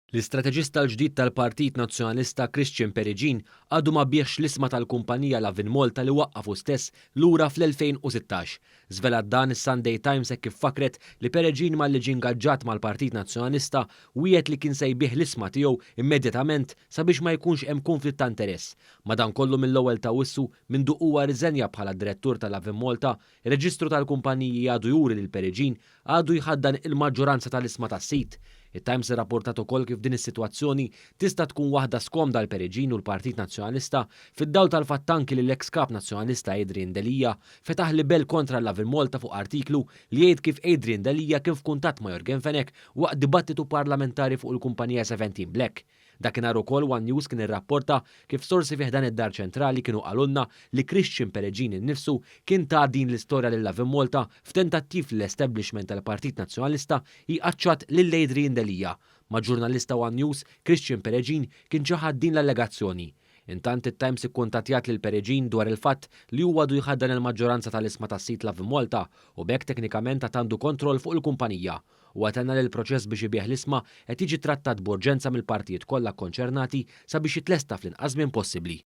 L-istrateġista l-ġdid tal-Partit Nazzjonalista Christian Pereġin għadu ma biex l-isma tal-kumpanija Lavin Malta li waqqafu stess lura fl-2016. Żvelat dan is-Sunday Times hekk kif fakret li Pereġin malli ġie ingaġġat mal-Partit Nazzjonalista wieħed li kien se jbieħ l-isma tiegħu immedjatament sabiex ma jkunx hemm konflitt ta' interess. Madankollu mill-ewwel ta' wissu mindu huwa riżenja bħala direttur tal-Lavin Malta, ir-reġistru tal-kumpaniji għadu juri lil Pereġin għadu jħaddan il-maġġoranza tal-isma tas-sit. Il-Times irrapportat ukoll kif din is-sitwazzjoni tista' tkun waħda skomda l Pereġin u l-Partit Nazzjonalista fid-dawl tal-fatt anki li l-eks kap nazzjonalista Adrian Delija fetaħ libel kontra Lavin Malta fuq artiklu li jgħid kif Adrian Delija kien f'kuntatt ma' Jorgen Fenek waqt dibattitu parlamentari fuq il-kumpanija 17 Black. Dakinhar ukoll One News kien irrapporta kif sorsi fih dan id-dar ċentrali kienu qalulna li Christian Pereġin innifsu kien ta' din l-istorja lil Lavin Malta f'tentattiv li l-establishment tal-Partit Nazzjonalista jiqaċċat lil Adrian Delija. Ma' ġurnalista One News, Christian Pereġin kien ġaħad din l-allegazzjoni. Intant it-Times ikkuntattjat lil Pereġin dwar il-fatt li huwa du jħaddan il-maġġoranza tal-isma tas-sit Lavin Malta u bekk teknikament għandu kontroll fuq il-kumpanija. U għatenna li l-proċess biex jibieħ l-isma qed jiġi trattat b'urġenza mill-partijiet kollha konċernati sabiex jitlesta fl-inqas minn possibbli.